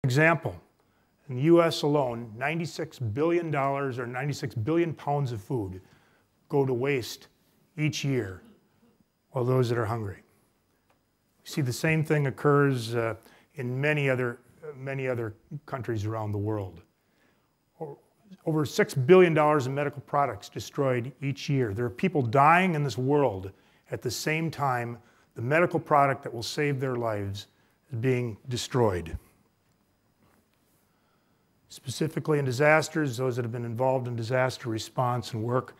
Example, in the US alone, $96 billion or 96 billion pounds of food go to waste each year, while those that are hungry. We see the same thing occurs in many other countries around the world. Over $6 billion in medical products destroyed each year. There are people dying in this world at the same time the medical product that will save their lives is being destroyed. Specifically in disasters, those that have been involved in disaster response and work,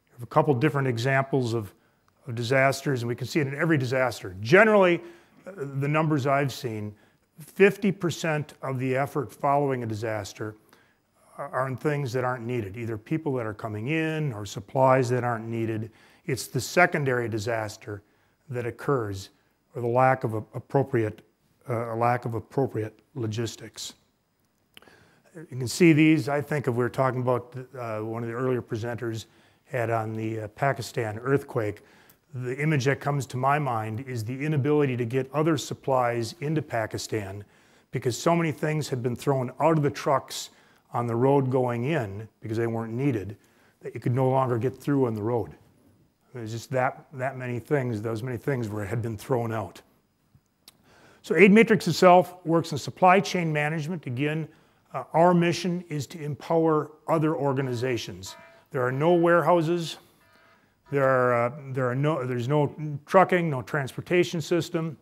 we have a couple different examples of disasters, and we can see it in every disaster. Generally, the numbers I've seen, 50% of the effort following a disaster are in things that aren't needed, either people that are coming in or supplies that aren't needed. It's the secondary disaster that occurs, or the lack of appropriate logistics. You can see these. I think if we were talking about one of the earlier presenters had on the Pakistan earthquake, the image that comes to my mind is the inability to get other supplies into Pakistan because so many things had been thrown out of the trucks on the road going in because they weren't needed, that you could no longer get through on the road. There's just that many things, those many things where it had been thrown out. So Aid Matrix itself works in supply chain management. Again, our mission is to empower other organizations. There are no warehouses. There's no trucking, no transportation system.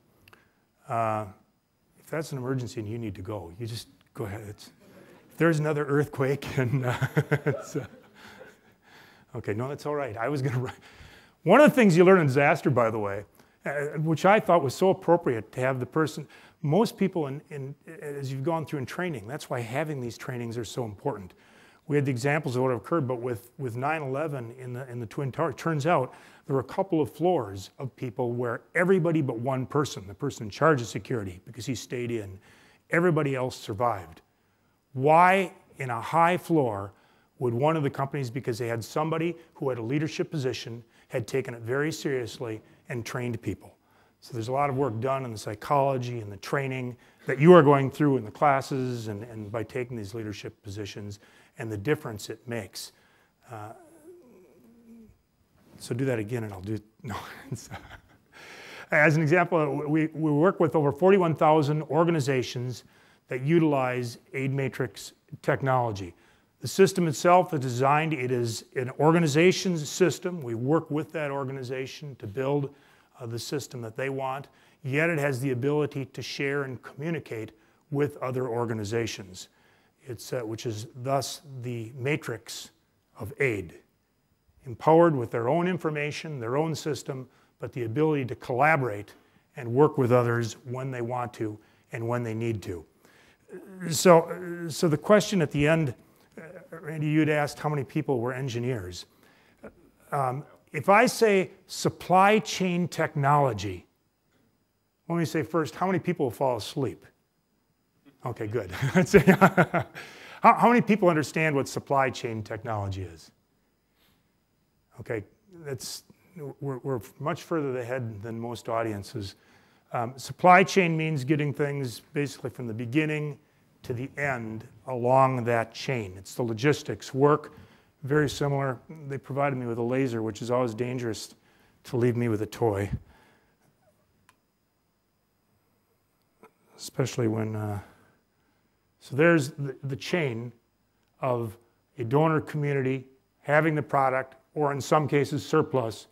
If that's an emergency and you need to go, you just go ahead. If there's another earthquake, and okay, no, that's all right. I was gonna. One of the things you learn in disaster, by the way, which I thought was so appropriate to have the person. Most people, as you've gone through in training, that's why having these trainings are so important. We had the examples of what occurred, but with 9/11 in the Twin Towers, turns out there were a couple of floors of people where everybody but one person, the person in charge of security, because he stayed in, everybody else survived. Why in a high floor would one of the companies, because they had somebody who had a leadership position, had taken it very seriously and trained people. So there's a lot of work done in the psychology and the training that you are going through in the classes and by taking these leadership positions and the difference it makes. So do that again and I'll do, no. As an example, we work with over 41,000 organizations that utilize Aid Matrix technology. The system itself is designed, it is an organization's system. We work with that organization to build the system that they want, yet it has the ability to share and communicate with other organizations. It's, which is thus the matrix of aid. Empowered with their own information, their own system, but the ability to collaborate and work with others when they want to and when they need to. So the question at the end, Randy, you'd asked how many people were engineers. If I say supply chain technology, let me say first, how many people will fall asleep? Okay, good. How many people understand what supply chain technology is? Okay, we're much further ahead than most audiences. Supply chain means getting things basically from the beginning to the end along that chain. It's the logistics work. Very similar. They provided me with a laser, which is always dangerous to leave me with a toy. Especially when, so there's the chain of a donor community having the product, or in some cases surplus,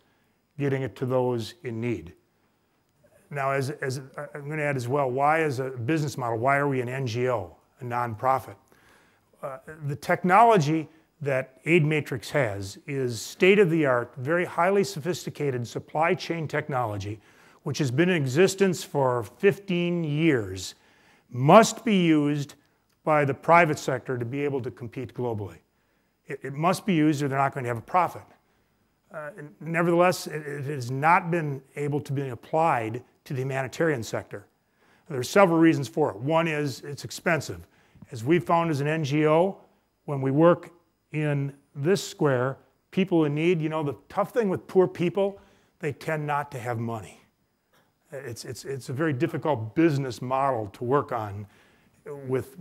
getting it to those in need. Now, as I'm going to add as well, why as a business model, why are we an NGO, a nonprofit? The technology that Aid Matrix has is state-of-the-art, very highly sophisticated supply chain technology, which has been in existence for 15 years, must be used by the private sector to be able to compete globally. It must be used or they're not going to have a profit. Nevertheless, it has not been able to be applied to the humanitarian sector. There are several reasons for it. One is it's expensive. As we've found as an NGO, when we work in this square, people in need, you know, the tough thing with poor people, they tend not to have money. It's a very difficult business model to work on with